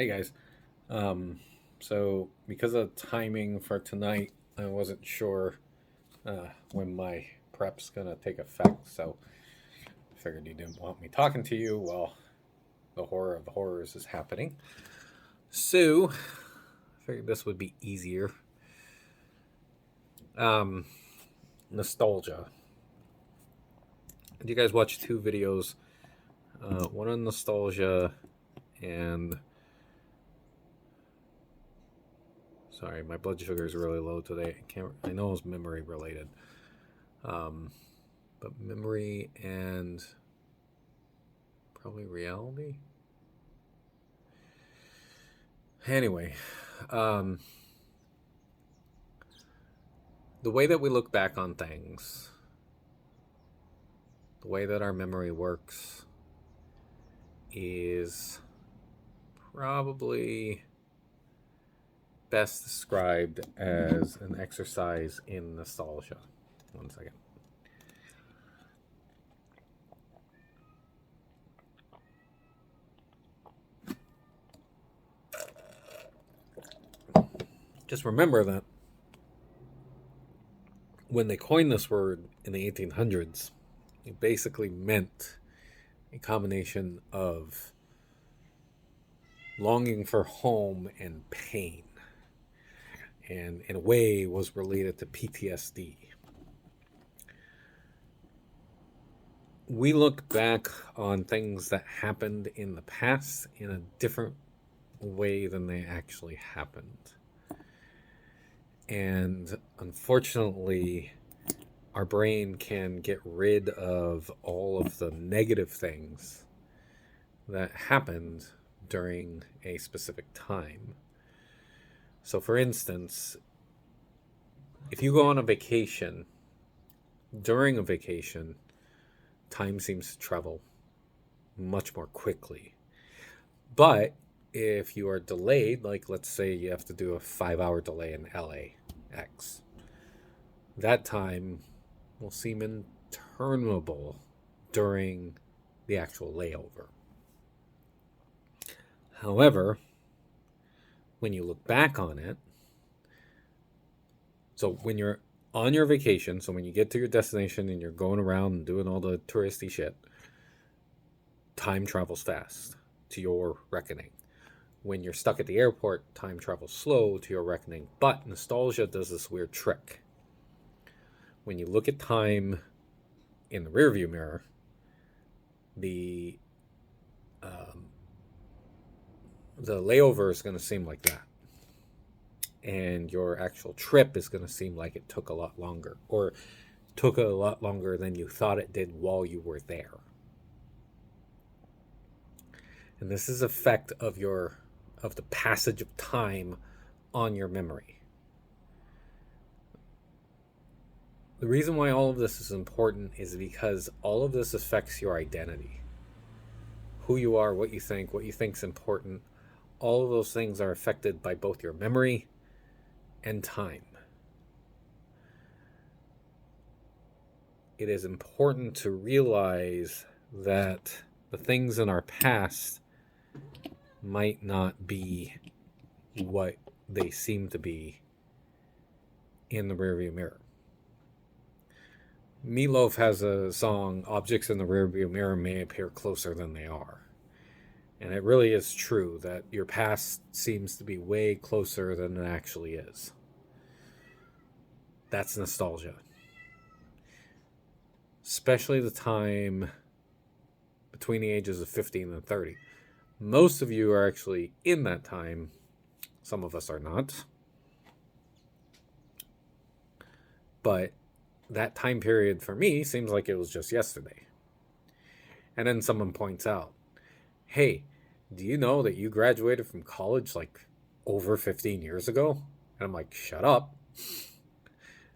Hey guys. Um, so because of timing for tonight, I wasn't sure when my prep's gonna take effect. So I figured you didn't want me talking to you while the horror of horrors is happening. So I figured this would be easier. Um, Nostalgia. Do you guys watch two videos? One on nostalgia and sorry, my blood sugar is really low today. I know it's memory related. Um, but memory and probably reality. Anyway, um, the way that we look back on things, the way that our memory works, is probably best described as an exercise in nostalgia. One second. Just remember that when they coined this word in the 1800s, it basically meant a combination of longing for home and pain, and in a way was related to PTSD. We look back on things that happened in the past in a different way than they actually happened. And unfortunately, our brain can get rid of all of the negative things that happened during a specific time. So, for instance, if you go on a vacation, during a vacation, time seems to travel much more quickly. But if you are delayed, like let's say you have to do a 5 hour delay in LAX, that time will seem interminable during the actual layover. However, when you look back on it, so when you're on your vacation, so when you get to your destination and you're going around and doing all the touristy shit, time travels fast to your reckoning. When you're stuck at the airport, time travels slow to your reckoning. But nostalgia does this weird trick. When you look at time in the rearview mirror, the um, the layover is going to seem like that, and your actual trip is going to seem like it took a lot longer, or took a lot longer than you thought it did while you were there. And this is effect of the passage of time on your memory. The reason why all of this is important is because all of this affects your identity. Who you are, what you think is important, all of those things are affected by both your memory and time. It is important to realize that the things in our past might not be what they seem to be in the rearview mirror. Meatloaf has a song, Objects in the Rearview Mirror May Appear Closer Than They Are. And it really is true that your past seems to be way closer than it actually is. That's nostalgia. Especially the time between the ages of 15 and 30. Most of you are actually in that time. Some of us are not. But that time period for me seems like it was just yesterday. And then someone points out, hey, do you know that you graduated from college like over 15 years ago? And I'm like, shut up.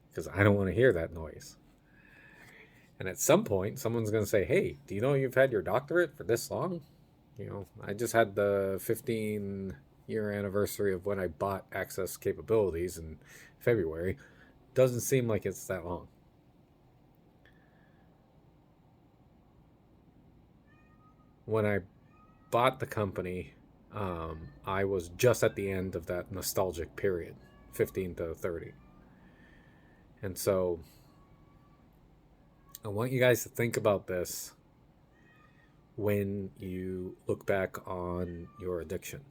Because I don't want to hear that noise. And at some point, someone's going to say, hey, do you know you've had your doctorate for this long? I just had the 15-year anniversary of when I bought Access Capabilities in February. Doesn't seem like it's that long. When I bought the company, I was just at the end of that nostalgic period, 15 to 30. And so I want you guys to think about this when you look back on your addiction.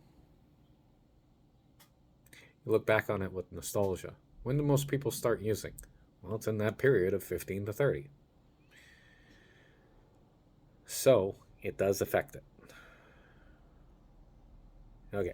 You look back on it with nostalgia. When do most people start using? Well, it's in that period of 15 to 30. So it does affect it. Okay.